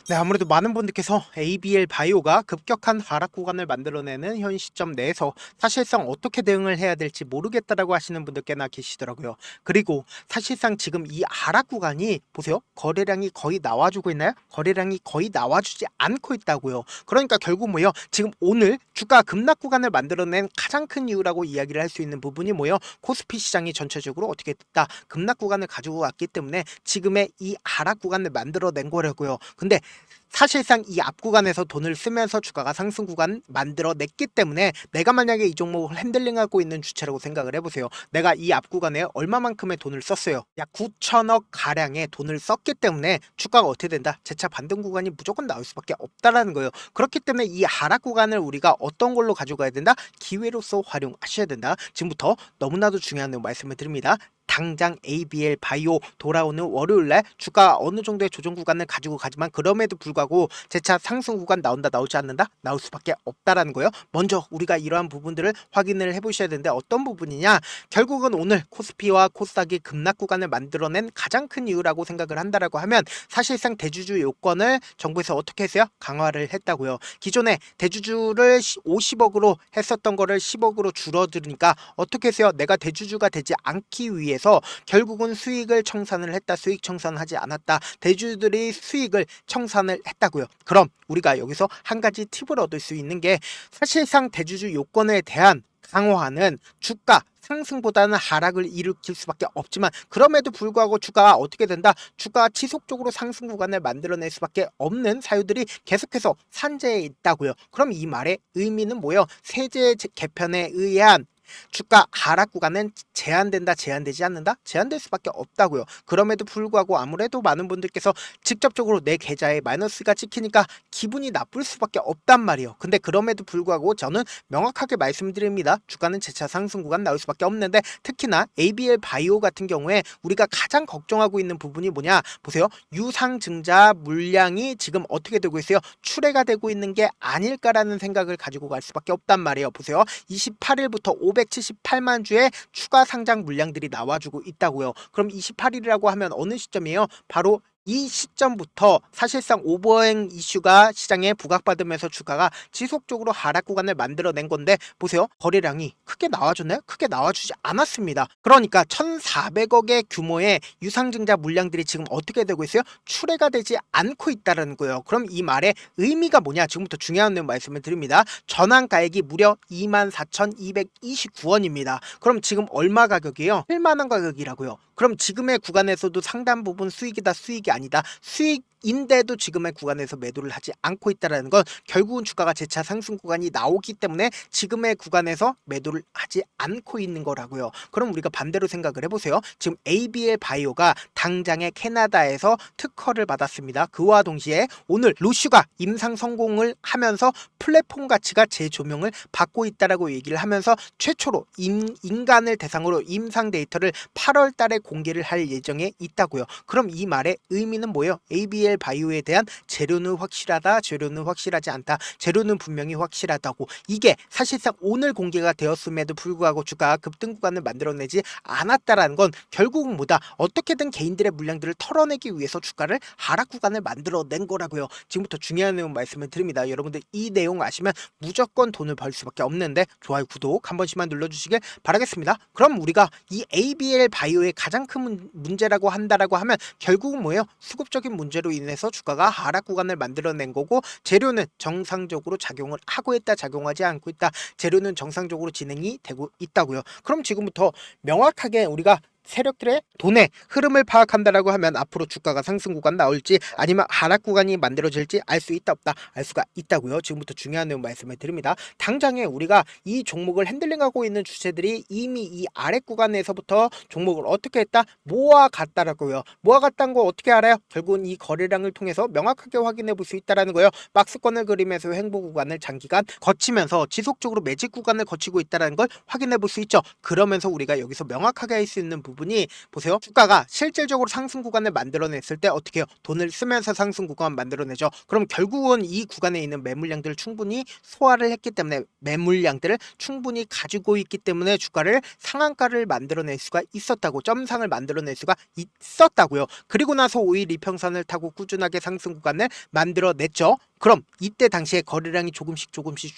네, 아무래도 많은 분들께서 ABL 바이오가 급격한 하락 구간을 만들어내는 현 시점 내에서 사실상 어떻게 대응을 해야 될지 모르겠다라고 하시는 분들 꽤나 계시더라고요. 그리고 사실상 지금 이 하락 구간이 보세요. 거래량이 거의 나와주고 있나요? 거래량이 거의 나와주지 않고 있다고요. 그러니까 결국 뭐예요? 지금 오늘 주가 급락 구간을 만들어낸 가장 큰 이유라고 이야기를 할 수 있는 부분이 뭐예요? 코스피 시장이 전체적으로 어떻게 됐다? 급락 구간을 가지고 왔기 때문에 지금의 이 하락 구간을 만들어낸 거라고요. 근데 사실상 이 앞 구간에서 돈을 쓰면서 주가가 상승 구간 만들어냈기 때문에 내가 만약에 이 종목을 핸들링하고 있는 주체라고 생각을 해보세요. 내가 이 앞 구간에 얼마만큼의 돈을 썼어요. 약 9천억 가량의 돈을 썼기 때문에 주가가 어떻게 된다? 재차 반등 구간이 무조건 나올 수밖에 없다라는 거예요. 그렇기 때문에 이 하락 구간을 우리가 어떤 걸로 가져가야 된다? 기회로서 활용하셔야 된다. 지금부터 너무나도 중요한 말씀을 드립니다. 당장 ABL 바이오 돌아오는 월요일날 주가 어느 정도의 조정 구간을 가지고 가지만 그럼에도 불구하고 재차 상승 구간 나온다 나오지 않는다 나올 수밖에 없다라는 거예요. 먼저 우리가 이러한 부분들을 확인을 해보셔야 되는데 어떤 부분이냐, 결국은 오늘 코스피와 코스닥이 급락 구간을 만들어낸 가장 큰 이유라고 생각을 한다라고 하면 사실상 대주주 요건을 정부에서 어떻게 했어요? 강화를 했다고요. 기존에 대주주를 50억으로 했었던 거를 10억으로 줄어들으니까 어떻게 했어요? 내가 대주주가 되지 않기 위해서 결국은 수익을 청산을 했다, 수익 청산하지 않았다, 대주주들이 수익을 청산을 했다고요. 그럼 우리가 여기서 한 가지 팁을 얻을 수 있는 게 사실상 대주주 요건에 대한 강화는 주가 상승보다는 하락을 일으킬 수밖에 없지만 그럼에도 불구하고 주가가 어떻게 된다? 주가가 지속적으로 상승 구간을 만들어낼 수밖에 없는 사유들이 계속해서 산재해 있다고요. 그럼 이 말의 의미는 뭐예요? 세제 개편에 의한 주가 하락 구간은 제한된다, 제한되지 않는다? 제한될 수밖에 없다고요. 그럼에도 불구하고 아무래도 많은 분들께서 직접적으로 내 계좌에 마이너스가 찍히니까 기분이 나쁠 수밖에 없단 말이에요. 근데 그럼에도 불구하고 저는 명확하게 말씀드립니다. 주가는 재차 상승 구간 나올 수밖에 없는데 특히나 ABL 바이오 같은 경우에 우리가 가장 걱정하고 있는 부분이 뭐냐? 보세요. 유상증자 물량이 지금 어떻게 되고 있어요? 출회가 되고 있는 게 아닐까라는 생각을 가지고 갈 수밖에 없단 말이에요. 보세요. 28일부터 578만 주의 추가 상장 물량들이 나와주고 있다고요. 그럼 28일이라고 하면 어느 시점이에요? 바로 이 시점부터 사실상 오버행 이슈가 시장에 부각받으면서 주가가 지속적으로 하락 구간을 만들어낸 건데 보세요. 거래량이 크게 나와줬나요? 크게 나와주지 않았습니다. 그러니까 1,400억의 규모의 유상증자 물량들이 지금 어떻게 되고 있어요? 출회가 되지 않고 있다는 거예요. 그럼 이 말의 의미가 뭐냐? 지금부터 중요한 말씀을 드립니다. 전환가액이 무려 24,229원입니다. 그럼 지금 얼마 가격이에요? 7만원 가격이라고요. 그럼 지금의 구간에서도 상당 부분 수익이다, 수익이 아니다, 수익인데도 지금의 구간에서 매도를 하지 않고 있다는 건 결국은 주가가 재차 상승 구간이 나오기 때문에 지금의 구간에서 매도를 하지 않고 있는 거라고요. 그럼 우리가 반대로 생각을 해보세요. 지금 ABL 바이오가 당장의 캐나다에서 특허를 받았습니다. 그와 동시에 오늘 로슈가 임상 성공을 하면서 플랫폼 가치가 재조명을 받고 있다라고 얘기를 하면서 최초로 인간을 대상으로 임상 데이터를 8월 달에 공개를 할 예정에 있다고요. 그럼 이 말의 의미는 뭐예요? ABL 바이오에 대한 재료는 확실하다, 재료는 확실하지 않다, 재료는 분명히 확실하다고. 이게 사실상 오늘 공개가 되었음에도 불구하고 주가가 급등 구간을 만들어내지 않았다라는 건 결국은 뭐다? 어떻게든 개인들의 물량들을 털어내기 위해서 주가를 하락 구간을 만들어낸 거라고요. 지금부터 중요한 내용 말씀을 드립니다. 여러분들 이 내용 아시면 무조건 돈을 벌 수밖에 없는데 좋아요, 구독 한 번씩만 눌러주시길 바라겠습니다. 그럼 우리가 이 ABL 바이오의 가장 큰 문제라고 한다라고 하면 결국은 뭐예요? 수급적인 문제로 인해서 주가가 하락 구간을 만들어낸 거고 재료는 정상적으로 작용을 하고 있다, 작용하지 않고 있다, 재료는 정상적으로 진행이 되고 있다고요. 그럼 지금부터 명확하게 우리가 세력들의 돈의 흐름을 파악한다라고 하면 앞으로 주가가 상승 구간 나올지 아니면 하락 구간이 만들어질지 알 수 있다 없다 알 수가 있다고요. 지금부터 중요한 내용 말씀을 드립니다. 당장에 우리가 이 종목을 핸들링하고 있는 주체들이 이미 이 아래 구간에서부터 종목을 어떻게 했다? 모아갔다라고요. 모아갔다는 거 어떻게 알아요? 결국은 이 거래량을 통해서 명확하게 확인해 볼 수 있다라는 거예요. 박스권을 그리면서 횡보 구간을 장기간 거치면서 지속적으로 매직 구간을 거치고 있다는 걸 확인해 볼 수 있죠. 그러면서 우리가 여기서 명확하게 할 수 있는 부분이 보세요. 주가가 실질적으로 상승 구간을 만들어냈을 때 어떻게 해요? 돈을 쓰면서 상승 구간 만들어내죠. 그럼 결국은 이 구간에 있는 매물량들을 충분히 소화를 했기 때문에 매물량들을 충분히 가지고 있기 때문에 주가를 상한가를 만들어낼 수가 있었다고, 점상을 만들어낼 수가 있었다고요. 그리고 나서 5일 이평선을 타고 꾸준하게 상승 구간을 만들어냈죠. 그럼 이때 당시에 거래량이 조금씩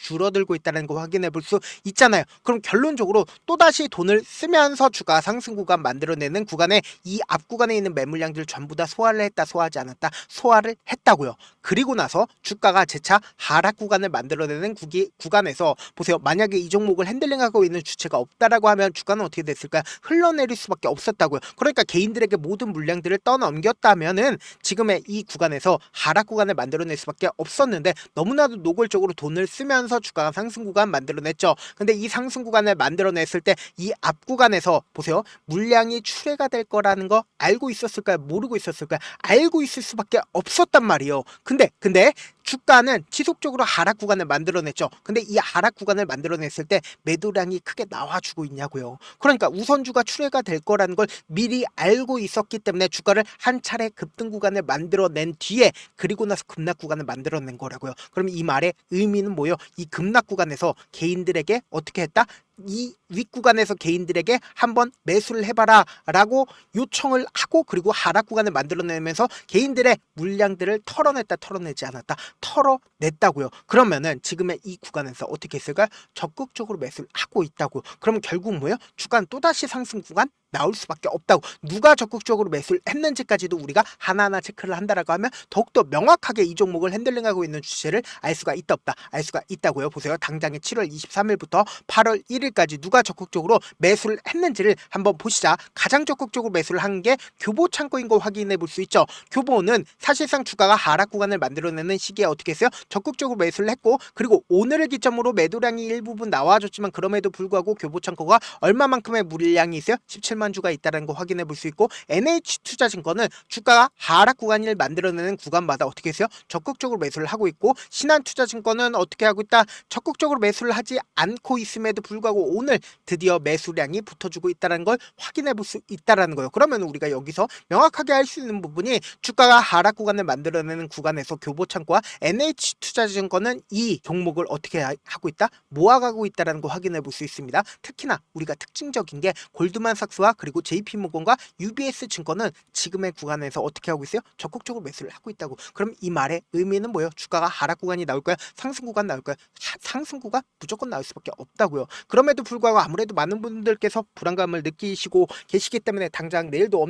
줄어들고 있다는 거 확인해 볼 수 있잖아요. 그럼 결론적으로 또다시 돈을 쓰면서 주가 상승 구간 만들어내는 구간에 이 앞 구간에 있는 매물량들 전부 다 소화를 했다, 소화하지 않았다, 소화를 했다고요. 그리고 나서 주가가 재차 하락 구간을 만들어내는 구간에서 보세요. 만약에 이 종목을 핸들링하고 있는 주체가 없다라고 하면 주가는 어떻게 됐을까요? 흘러내릴 수밖에 없었다고요. 그러니까 개인들에게 모든 물량들을 떠넘겼다면은 지금의 이 구간에서 하락 구간을 만들어낼 수밖에 없었는데, 너무나도 노골적으로 돈을 쓰면서 주가가 상승 구간 만들어냈죠. 근데 이 상승 구간을 만들어냈을 때 이 앞 구간에서 보세요. 물량이 출회가 될 거라는 거 알고 있었을까요? 모르고 있었을까요? 알고 있을 수밖에 없었단 말이에요. 근데 주가는 지속적으로 하락 구간을 만들어냈죠. 근데 이 하락 구간을 만들어냈을 때 매도량이 크게 나와주고 있냐고요. 그러니까 우선주가 출회가 될 거라는 걸 미리 알고 있었기 때문에 주가를 한 차례 급등 구간을 만들어낸 뒤에 그리고 나서 급락 구간을 만들어낸 거라고요. 그럼 이 말의 의미는 뭐예요? 이 급락 구간에서 개인들에게 어떻게 했다? 이 윗구간에서 개인들에게 한번 매수를 해봐라 라고 요청을 하고, 그리고 하락 구간을 만들어내면서 개인들의 물량들을 털어냈다, 털어내지 않았다, 털어냈다고요. 그러면은 지금의 이 구간에서 어떻게 했을까요? 적극적으로 매수를 하고 있다고요. 그러면 결국 뭐예요? 주가는 또다시 상승 구간 나올 수밖에 없다고. 누가 적극적으로 매수를 했는지까지도 우리가 하나하나 체크를 한다라고 하면 더욱더 명확하게 이 종목을 핸들링하고 있는 주체를 알 수가 있다, 없다, 알 수가 있다고요. 보세요. 당장에 7월 23일부터 8월 1일까지 누가 적극적으로 매수를 했는지를 한번 보시자. 가장 적극적으로 매수를 한 게 교보 창고인 거 확인해 볼 수 있죠. 교보는 사실상 주가가 하락 구간을 만들어내는 시기에 어떻게 했어요? 적극적으로 매수를 했고, 그리고 오늘을 기점으로 매도량이 일부분 나와줬지만 그럼에도 불구하고 교보 창고가 얼마만큼의 물량이 있어요? 17만 주가 있다는 거 확인해 볼 수 있고, NH투자증권은 주가가 하락 구간을 만들어내는 구간마다 어떻게 했어요? 적극적으로 매수를 하고 있고, 신한투자증권은 어떻게 하고 있다? 적극적으로 매수를 하지 않고 있음에도 불구하고 오늘 드디어 매수량이 붙어주고 있다는 걸 확인해 볼 수 있다는 거예요. 그러면 우리가 여기서 명확하게 할 수 있는 부분이 주가가 하락 구간을 만들어내는 구간에서 교보창고와 NH투자증권은 이 종목을 어떻게 하고 있다? 모아가고 있다는 거 확인해 볼 수 있습니다. 특히나 우리가 특징적인 게 골드만삭스와 그리고 JP모건과 UBS 증권은 지금의 구간에서 어떻게 하고 있어요? 적극적으로 매수를 하고 있다고. 그럼 이 말의 의미는 뭐예요? 주가가 하락 구간이 나올 거야? 상승 구간 나올 거야? 상승 구간 무조건 나올 수밖에 없다고요. 그럼에도 불구하고 아무래도 많은 분들께서 불안감을 느끼시고 계시기 때문에 당장 내일도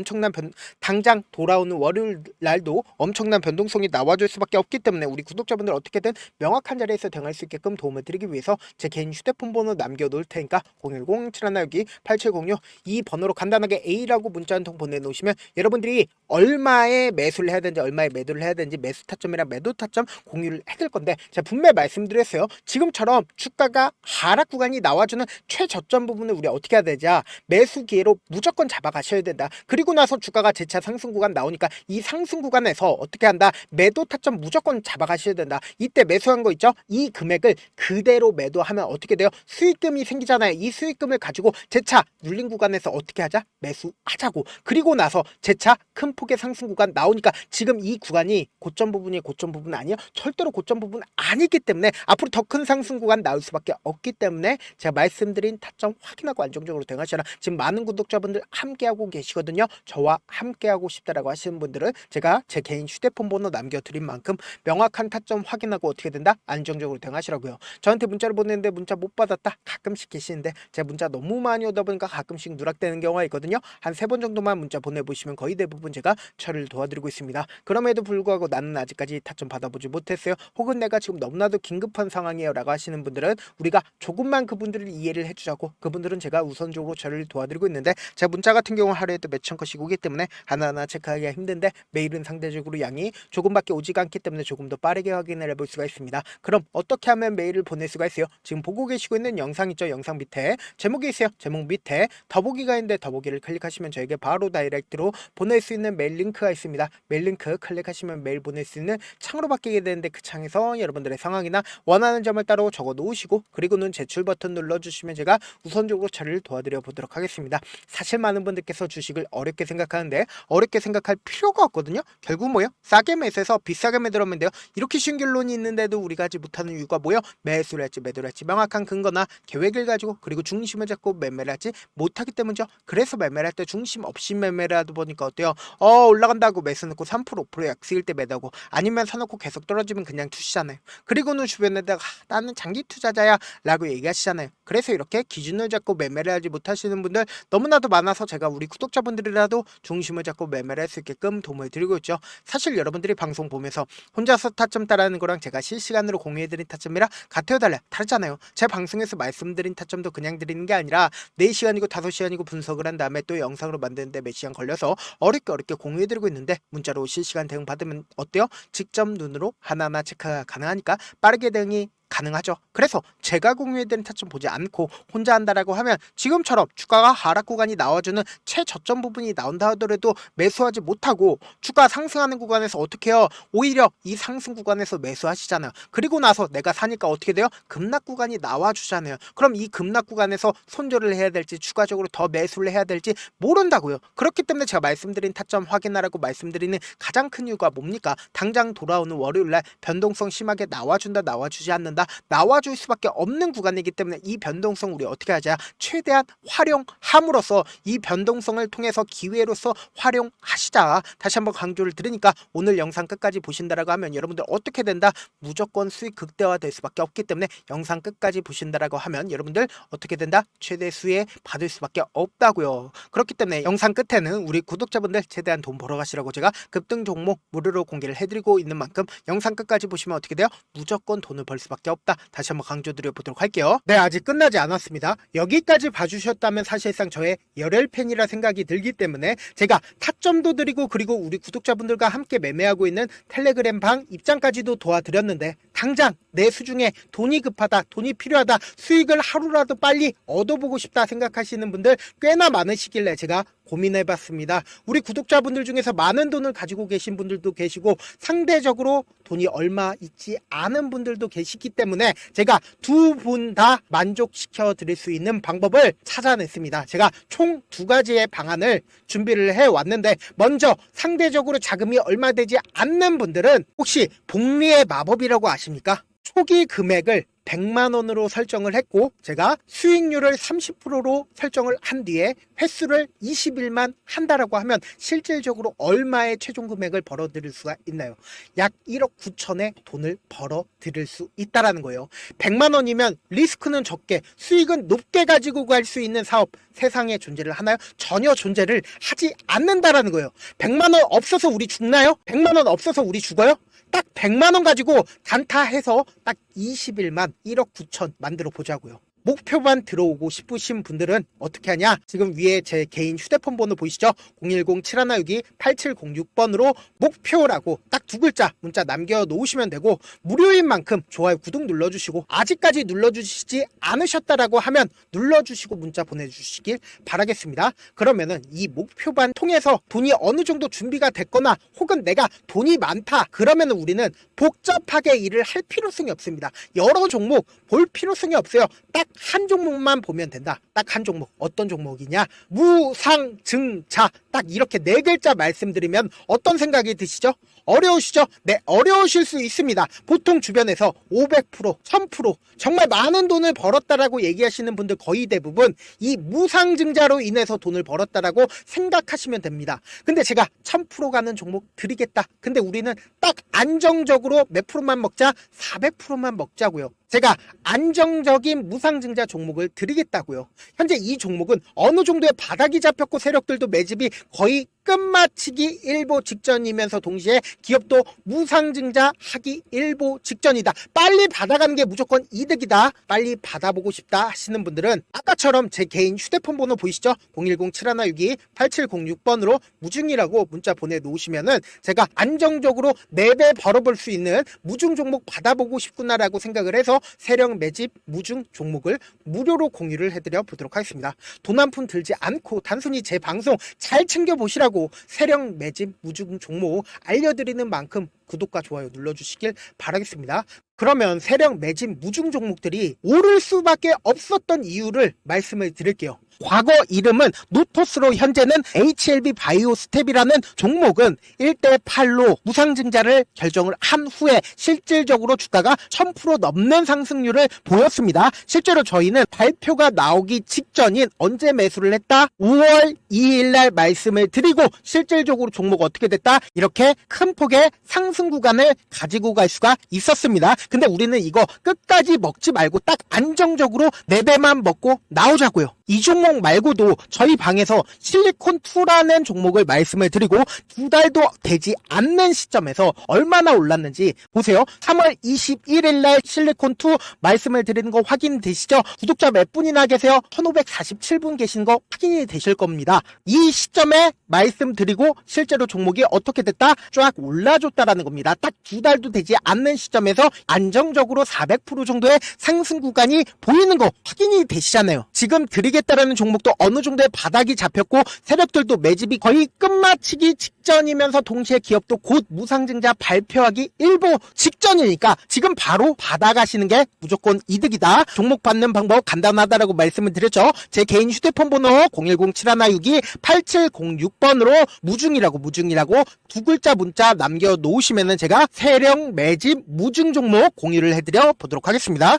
당장 돌아오는 월요일 날도 엄청난 변동성이 나와줄 수밖에 없기 때문에 우리 구독자분들 어떻게든 명확한 자리에서 대응할 수 있게끔 도움을 드리기 위해서 제 개인 휴대폰 번호 남겨놓을 테니까 010-7162-8706 이 번호로 간단하게 A라고 문자 한 통 보내놓으시면 여러분들이 얼마에 매수를 해야 되는지, 얼마에 매도를 해야 되는지, 매수 타점이랑 매도 타점 공유를 해드릴 건데, 제가 분명히 말씀드렸어요. 지금처럼 주가가 하락 구간이 나와주는 최저점 부분을 우리 어떻게 해야 되지? 매수 기회로 무조건 잡아가셔야 된다. 그리고 나서 주가가 재차 상승 구간 나오니까 이 상승 구간에서 어떻게 한다? 매도 타점 무조건 잡아가셔야 된다. 이때 매수한 거 있죠? 이 금액을 그대로 매도하면 어떻게 돼요? 수익금이 생기잖아요. 이 수익금을 가지고 재차 눌린 구간에서 어떻게 하자? 매수하자고. 그리고 나서 재차 큰 폭의 상승 구간 나오니까 지금 이 구간이 고점 부분 아니에요? 절대로 고점 부분 아니기 때문에 앞으로 더 큰 상승 구간 나올 수밖에 없기 때문에 제가 말씀드린 타점 확인하고 안정적으로 대응하셔라. 지금 많은 구독자분들 함께하고 계시거든요. 저와 함께하고 싶다라고 하시는 분들은 제가 제 개인 휴대폰 번호 남겨드린 만큼 명확한 타점 확인하고 어떻게 된다? 안정적으로 대응하시라고요. 저한테 문자를 보냈는데 문자 못 받았다 가끔씩 계시는데 제가 문자 너무 많이 오다 보니까 가끔씩 누락되는 경우가 있거든요. 한 3번 정도만 문자 보내보시면 거의 대부분 제가 처리를 도와드리고 있습니다. 그럼에도 불구하고 나는 아직까지 타점 받아보지 못했어요. 혹은 내가 지금 너무나도 긴급한 상황이에요 라고 하시는 분들은 우리가 조금만 그분들을 이해를 해주자고, 그분들은 제가 우선적으로 처리를 도와드리고 있는데, 제가 문자 같은 경우 하루에도 몇천 건씩 오기 때문에 하나하나 체크하기가 힘든데 메일은 상대적으로 양이 조금밖에 오지가 않기 때문에 조금 더 빠르게 확인을 해볼 수가 있습니다. 그럼 어떻게 하면 메일을 보낼 수가 있어요? 지금 보고 계시고 있는 영상 있죠? 영상 밑에 제목이 있어요. 제목 밑에 더보기가 있는데 가운데 더보기를 클릭하시면 저에게 바로 다이렉트로 보낼 수 있는 메일 링크가 있습니다. 메일 링크 클릭하시면 메일 보낼 수 있는 창으로 바뀌게 되는데 그 창에서 여러분들의 상황이나 원하는 점을 따로 적어 놓으시고 그리고는 제출 버튼 눌러주시면 제가 우선적으로 처리를 도와드려 보도록 하겠습니다. 사실 많은 분들께서 주식을 어렵게 생각하는데 어렵게 생각할 필요가 없거든요. 결국 뭐요? 싸게 매수해서 비싸게 매도하면 돼요. 이렇게 쉬운 결론이 있는데도 우리가 하지 못하는 이유가 뭐요? 매수를 할지 매도를 할지 명확한 근거나 계획을 가지고 그리고 중심을 잡고 매매를 하지 못하기 때문이죠. 그래서 매매를 할 때 중심 없이 매매를 하다 보니까 어때요? 올라간다고 매수 넣고 3% 5% 약수일 때 매도하고 아니면 사놓고 계속 떨어지면 그냥 투시잖아요. 그리고는 주변에다가 나는 장기 투자자야 라고 얘기하시잖아요. 그래서 이렇게 기준을 잡고 매매를 하지 못하시는 분들 너무나도 많아서 제가 우리 구독자분들이라도 중심을 잡고 매매를 할 수 있게끔 도움을 드리고 있죠. 사실 여러분들이 방송 보면서 혼자서 타점 따라하는 거랑 제가 실시간으로 공유해드린 타점이랑 같아요 달라요? 다르잖아요. 제 방송에서 말씀드린 타점도 그냥 드리는 게 아니라 4시간이고 5시간이고 분석을 한 다음에 또 영상으로 만드는데 몇 시간 걸려서 어렵게 공유해드리고 있는데 문자로 실시간 대응 받으면 어때요? 직접 눈으로 하나하나 체크가 가능하니까 빠르게 대응이 가능하죠. 그래서 제가 공유해드린 타점 보지 않고 혼자 한다라고 하면 지금처럼 주가가 하락 구간이 나와주는 최저점 부분이 나온다 하더라도 매수하지 못하고 주가 상승하는 구간에서 어떻게 해요? 오히려 이 상승 구간에서 매수하시잖아요. 그리고 나서 내가 사니까 어떻게 돼요? 급락 구간이 나와주잖아요. 그럼 이 급락 구간에서 손절을 해야 될지 추가적으로 더 매수를 해야 될지 모른다고요. 그렇기 때문에 제가 말씀드린 타점 확인하라고 말씀드리는 가장 큰 이유가 뭡니까? 당장 돌아오는 월요일날 변동성 심하게 나와준다 나와주지 않는다 나와줄 수밖에 없는 구간이기 때문에 이 변동성 우리 어떻게 하자? 최대한 활용함으로써 이 변동성을 통해서 기회로서 활용하시자. 다시 한번 강조를 드리니까 오늘 영상 끝까지 보신다라고 하면 여러분들 어떻게 된다? 무조건 수익 극대화 될 수밖에 없기 때문에 영상 끝까지 보신다라고 하면 여러분들 어떻게 된다? 최대 수혜 받을 수밖에 없다고요. 그렇기 때문에 영상 끝에는 우리 구독자분들 최대한 돈 벌어 가시라고 제가 급등 종목 무료로 공개를 해드리고 있는 만큼 영상 끝까지 보시면 어떻게 돼요? 무조건 돈을 벌 수밖에 없다. 다시 한번 강조드려 보도록 할게요. 네, 아직 끝나지 않았습니다. 여기까지 봐주셨다면 사실상 저의 열혈 팬이라 생각이 들기 때문에 제가 타점도 드리고 그리고 우리 구독자분들과 함께 매매하고 있는 텔레그램 방 입장까지도 도와드렸는데 당장 내 수중에 돈이 급하다, 돈이 필요하다, 수익을 하루라도 빨리 얻어보고 싶다 생각하시는 분들 꽤나 많으시길래 제가 고민해봤습니다. 우리 구독자분들 중에서 많은 돈을 가지고 계신 분들도 계시고 상대적으로 돈이 얼마 있지 않은 분들도 계시기 때문에 제가 두 분 다 만족시켜 드릴 수 있는 방법을 찾아냈습니다. 제가 총 2가지의 방안을 준비를 해왔는데 먼저 상대적으로 자금이 얼마 되지 않는 분들은 혹시 복리의 마법이라고 아십니까? 초기 금액을 100만원으로 설정을 했고 제가 수익률을 30%로 설정을 한 뒤에 횟수를 20일만 한다라고 하면 실질적으로 얼마의 최종 금액을 벌어들일 수가 있나요? 약 1억 9천의 돈을 벌어들일 수 있다라는 거예요. 100만원이면 리스크는 적게 수익은 높게 가지고 갈 수 있는 사업 세상에 존재를 하나요? 전혀 존재를 하지 않는다라는 거예요. 100만원 없어서 우리 죽나요? 100만원 없어서 우리 죽어요? 딱 100만원 가지고 단타해서 딱 20일만 1억 9천 만들어 보자고요. 목표만 들어오고 싶으신 분들은 어떻게 하냐? 지금 위에 제 개인 휴대폰 번호 보이시죠? 010-7162-8706번으로 목표라고 딱 2글자 문자 남겨놓으시면 되고 무료인 만큼 좋아요 구독 눌러주시고 아직까지 눌러주시지 않으셨다라고 하면 눌러주시고 문자 보내주시길 바라겠습니다. 그러면은 이 목표반 통해서 돈이 어느 정도 준비가 됐거나 혹은 내가 돈이 많다 그러면은 우리는 복잡하게 일을 할 필요성이 없습니다. 여러 종목 볼 필요성이 없어요. 딱 한 종목만 보면 된다. 딱 한 종목. 어떤 종목이냐? 무상증자. 딱 이렇게 4글자 말씀드리면 어떤 생각이 드시죠? 어려우시죠? 네, 어려우실 수 있습니다. 보통 주변에서 500%, 1000% 정말 많은 돈을 벌었다라고 얘기하시는 분들 거의 대부분 이 무상증자로 인해서 돈을 벌었다라고 생각하시면 됩니다. 근데 제가 1000% 가는 종목 드리겠다. 근데 우리는 딱 안정적으로 몇 프로만 먹자? 400%만 먹자고요. 제가 안정적인 무상증자 종목을 드리겠다고요. 현재 이 종목은 어느 정도의 바닥이 잡혔고 세력들도 매집이 거의 끝마치기 일보 직전이면서 동시에 기업도 무상증자 하기 일보 직전이다. 빨리 받아가는 게 무조건 이득이다. 빨리 받아보고 싶다 하시는 분들은 아까처럼 제 개인 휴대폰 번호 보이시죠? 010-7162-8706번으로 무중이라고 문자 보내놓으시면은 제가 안정적으로 4배 벌어볼 수 있는 무중 종목 받아보고 싶구나라고 생각을 해서 세력 매집 무중 종목을 무료로 공유를 해드려 보도록 하겠습니다. 돈 한 푼 들지 않고 단순히 제 방송 잘 챙겨보시라고 세력 매집 무중 종목 알려드리는 만큼 구독과 좋아요 눌러주시길 바라겠습니다. 그러면 세력 매집 무중 종목들이 오를 수밖에 없었던 이유를 말씀을 드릴게요. 과거 이름은 노토스로 현재는 HLB 바이오스텝이라는 종목은 1대8로 무상증자를 결정을 한 후에 실질적으로 주가가 1000% 넘는 상승률을 보였습니다. 실제로 저희는 발표가 나오기 직전인 언제 매수를 했다? 5월 2일날 말씀을 드리고 실질적으로 종목 어떻게 됐다? 이렇게 큰 폭의 상승 구간을 가지고 갈 수가 있었습니다. 근데 우리는 이거 끝까지 먹지 말고 딱 안정적으로 4배만 먹고 나오자고요. 이 종목 말고도 저희 방에서 실리콘2라는 종목을 말씀을 드리고 2달도 되지 않는 시점에서 얼마나 올랐는지 보세요. 3월 21일 날 실리콘2 말씀을 드리는 거 확인되시죠? 구독자 몇 분이나 계세요? 1547분 계신 거 확인이 되실 겁니다. 이 시점에 말씀드리고 실제로 종목이 어떻게 됐다? 쫙 올라줬다라는 겁니다. 딱 2달도 되지 않는 시점에서 안정적으로 400% 정도의 상승 구간이 보이는 거 확인이 되시잖아요. 지금 드리겠다라는 종목도 어느 정도의 바닥이 잡혔고 세력들도 매집이 거의 끝마치기 직전이면서 동시에 기업도 곧 무상증자 발표하기 일보 직전이니까 지금 바로 받아가시는 게 무조건 이득이다. 종목 받는 방법 간단하다라고 말씀을 드렸죠. 제 개인 휴대폰 번호 010-7162-8706번으로 무중이라고 두 글자 문자 남겨놓으시면은 제가 세력 매집 무중 종목 공유를 해드려 보도록 하겠습니다.